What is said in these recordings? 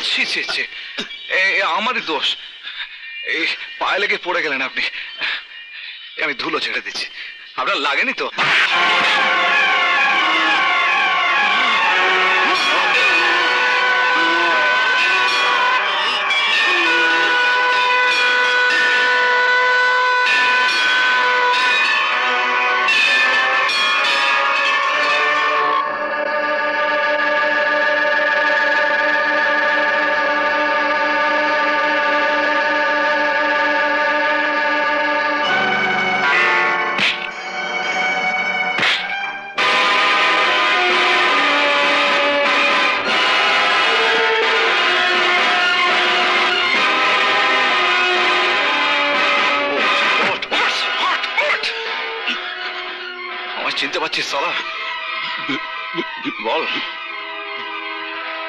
ছি ছি ছি, আমারই দোষ। এই পায়ে লেগে পড়ে গেলেন আপনি, আমি ধুলো ছেড়ে দিচ্ছি। আপনার লাগেনি তো? চিনতে পারছিস সালা? বল।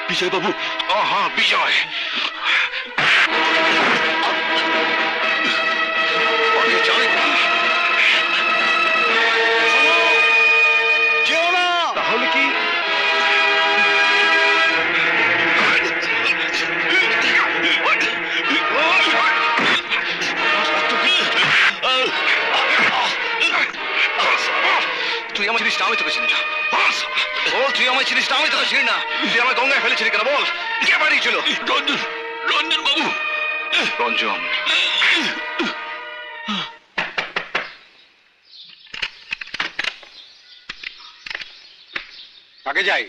বিজয় বাবু। হ্যাঁ বিজয়। তাহলে কি তুই আমার জিনিসটা আমি তোকে চিনি না? বল, তুই আমার জিনিসটা আমি তোকে চিনি না? তুই আমার গঙ্গায় ফেলেছিলি কেন? বল, কে বাড়িয়েছিল? রঞ্জন বাবু। রঞ্জন? কাকে যাই?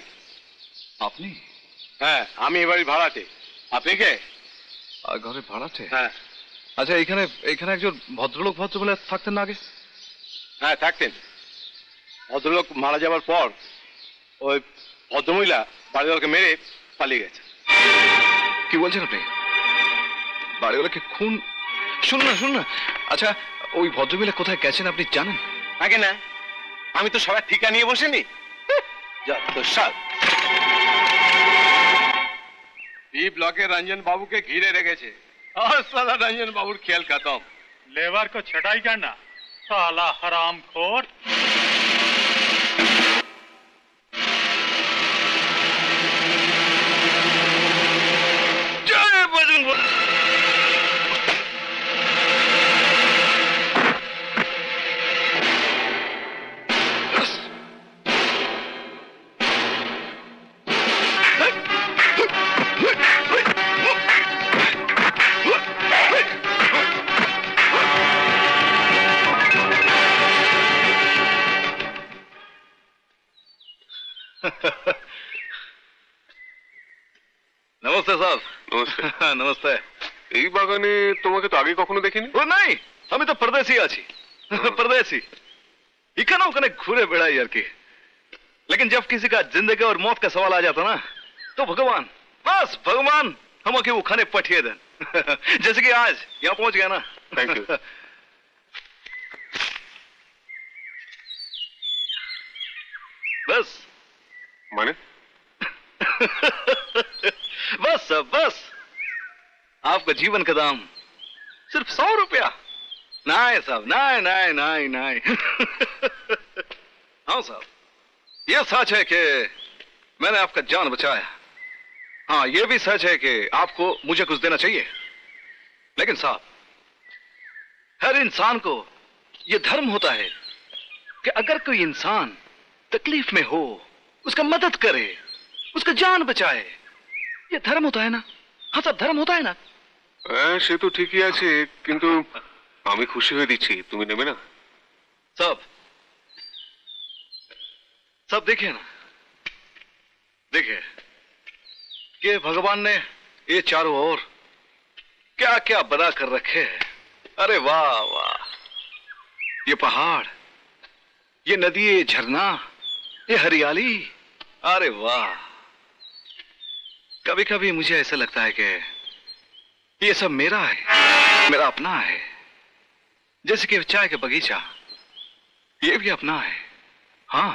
আপনি? হ্যাঁ, আমি এবারই ভাড়াটে। আপনি কে? ঘরে ভাড়াটে? হ্যাঁ। আচ্ছা, এখানে একজন ভদ্রলোক ভদ্রমহিলা থাকতেন না আগে? হ্যাঁ, থাকতেন। ভদ্রলোক মারা যাওয়ার পর ওই ভদ্রমহিলা বাড়িওয়ালাকে মেরে পালিয়ে গেছে। কি বলছেন আপনি? বাড়িওয়ালাকে খুন? শুনুন না। আচ্ছা, ওই ভদ্রমহিলা কোথায় গেছেন আপনি জানেন? আগে না, আমি তো সবাই ঠিকা নিয়ে বসেনি। যত সাল এই ব্লকে रंजन बाबू के घिरे রেখেছে। और साला रंजन बाबू खेल खत्म। लेबर को छटाई करना, साला हरामखोर। जय बजरंग। नमस्ते साहब। नमस्ते। नमस्ते। এই বাগানে তোমাকে তো আগে কখনো দেখিনি। ও नहीं, আমি তো परदेसी আছি। परदेसी इकना उकने घूरे बेड़ाई यार की। लेकिन जब किसी का जिंदगी और मौत का सवाल आ जाता ना, तो भगवान, बस भगवान हम के वो खाने पठिए देन। जैसे कि आज यहाँ पहुंच गया ना। Thank you. बस माने? बस बस, आपका जीवन का दाम सिर्फ 100 रुपया। नहीं साहब, नहीं। हाँ साहब, ये सच है कि मैंने आपका जान बचाया। हाँ, ये भी सच है कि आपको मुझे कुछ देना चाहिए। लेकिन साहब, हर इंसान को ये धर्म होता है कि अगर कोई इंसान तकलीफ में हो, उसका मदद करे, उसका जान बचाए। ये धर्म होता है ना? हाँ साहब, धर्म होता है ना? সে তো ঠিকই আছে, কিন্তু আমি খুশি হয়ে দিচ্ছি, তুমি নেবে না? सब देखिए ना, देखिए कि भगवान ने ये चारों ओर क्या क्या बना कर रखे हैं। अरे वाह वाह, ये पहाड़, ये नदी, ये झरना, ये हरियाली, अरे वाह। कभी कभी मुझे ऐसा लगता है कि ये सब मेरा है, मेरा अपना है। जैसे कि चाय का बगीचा, ये भी अपना है। हाँ,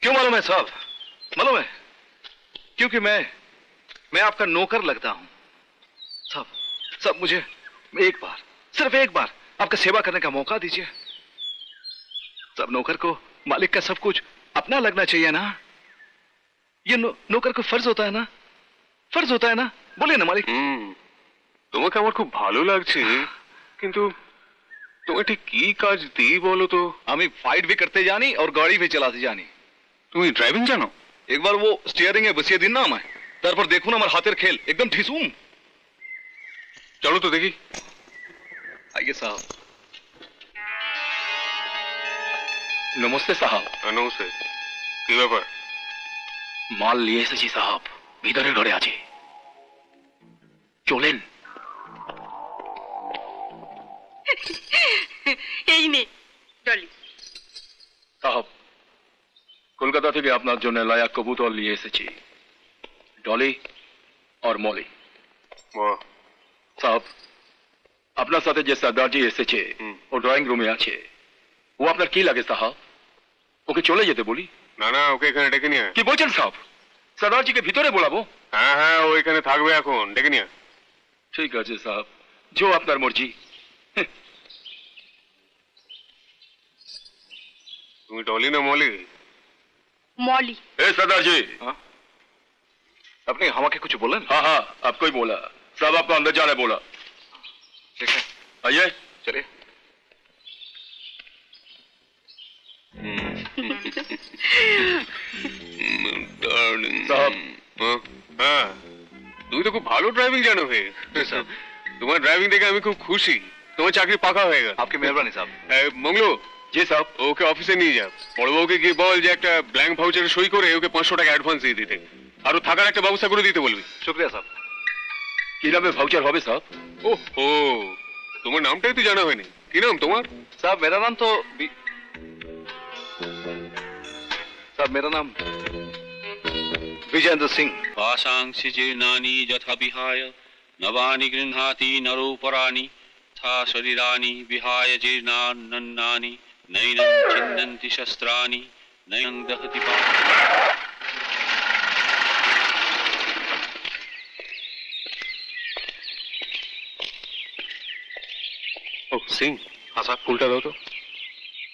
क्यों मालूम है साहब? मालूम है, क्योंकि मैं आपका नौकर लगता हूं। सब मुझे एक बार, सिर्फ एक बार आपका सेवा करने का मौका दीजिए। सब नौकर को मालिक का सब कुछ अपना लगना चाहिए ना? ये नौकर को फर्ज होता है ना? फर्ज होता है ना, बोलिए ना मालिक। তোমাকে আমার খুব ভালো লাগছে, কিন্তু তোমায় ঠিক কি কাজ দিই বলো তো? আমি फाइट भी करते जानी और गाड़ी भी चलाते जानी। তুমি ড্রাইভিং জানো? एक बार वो स्टीयरिंग है बसिए दिन ना मैं তারপর দেখুন আমার হাতের খেল एकदम ठिसूम। চলো তো দেখি। आइए साहब। নমস্তে সাহাব। নমস্তে। কি ব্যাপার? মাল নিয়ে এসেছি সাহাব, ভিতরের ঘরে আছে, চলেন। এই নে ডলি। সাহাব, কলকাতা থেকে আপনার জন্য লায়া কবুতর নিয়ে এসেছি, ডলি আর মলি। বাহ, সাহাব, আপনার সাথে যে সর্দারজি এসেছে ও ড্রয়িং রুমে আছে। ও আপনার কি লাগে সাহাব? ওকে চলে যেতে বলি? না না, ওকে এখানে ডেকে নিয়ে আয়। কি বলছেন সাহাব? সর্দারজিকে ভিতরে বলাবো? হ্যাঁ হ্যাঁ, ও এখানে থাকবে এখন, ডেকে নিয়ে আয়। ঠিক আছে সাহাব, जो আপনার মর্জি। তুমি ডলি না মলি? मौली। ए सरदार जी। हाँ? अपने हवा के कुछ बोला ना? हाँ हाँ, आपको ही बोला। साहब आपको अंदर जाने बोला। ठीक है, आइए। चलिए। साहब। হ্যাঁ, তুমি তো খুব ভালো ড্রাইভিং জানো হে। তোমার ড্রাইভিং দেখে আমি খুব খুশি। তোমার চাকরি পাকা হয়ে গেল। आपकी मेहरबानी साहब। মঙ্গলু, जी साहब। ওকে অফিসে নিয়ে যা, বড়বাবুকে গিয়ে বল যে একটা ব্ল্যাঙ্ক ভাউচারে সই করে ওকে 500 টাকা অ্যাডভান্স দিয়ে দিতে, আর ও থাকার একটা ব্যবস্থা করে দিতে বলবি। शुक्रिया साहब। কি নামে ভাউচার হবে সাহেব? ও, তোমার নামটাই তো জানা হয়নি। কি নাম তোমার? साहब मेरा नाम तो साहब मेरा नाम विजेंद्र सिंह। पाशांसि जीर्णानि यथा विहाय नवानि गृह्णाति नरोपराणि तथा शरीराणि विहाय जीर्णान्नानि नैनं छिन्दन्ति शस्त्राणि नैनं दहति ও সিং, हाँ साहब। ফুলটা দাও তো।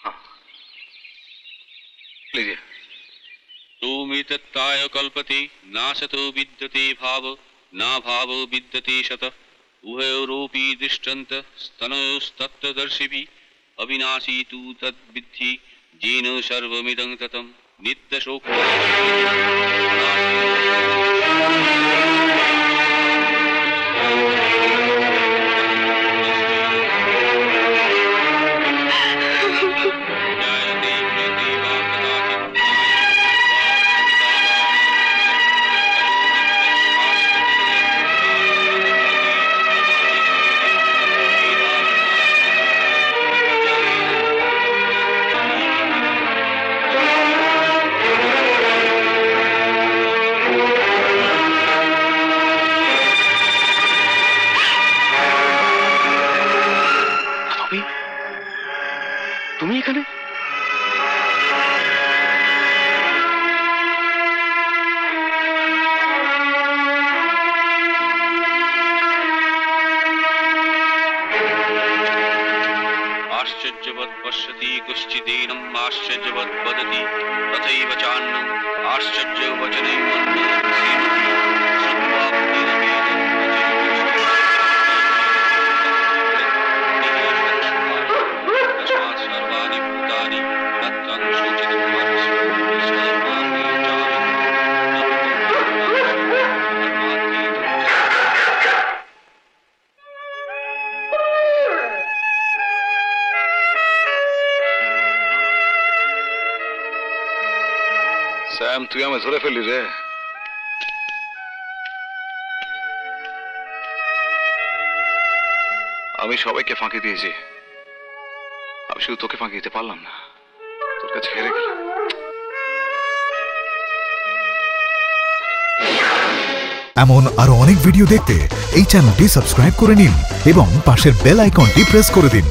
हाँ लीजिए। तूमितत्ताय कल्पते नाशतो विद्यते भाव ना भावो विद्यते शत उभयोरोऽपि दृष्टन्त स्तनयोस्तत्त्वदर्शिभिः अविनाशी तु तद्विद्धि येन सर्वमिदं ततं नित्यशोको তুমি এখানে? आश्चर्यवत् पश्यति कश्चिदेनम् आश्चर्यवत् वदति तथैव चान्नम् आश्चर्यवचनैव सर्वाणि भूतानि স্যাম তুই আমায় ধরে ফেললি রে। আমি সবাইকে ফাঁকি দিয়েছি, আমি শুধু তোকে ফাঁকি দিতে পারলাম না, তোর কাছে হেরে গেলাম। এমন আরো অনেক ভিডিও দেখতে এই চ্যানেলটি সাবস্ক্রাইব করে নিন এবং পাশের বেল আইকনটি প্রেস করে দিন।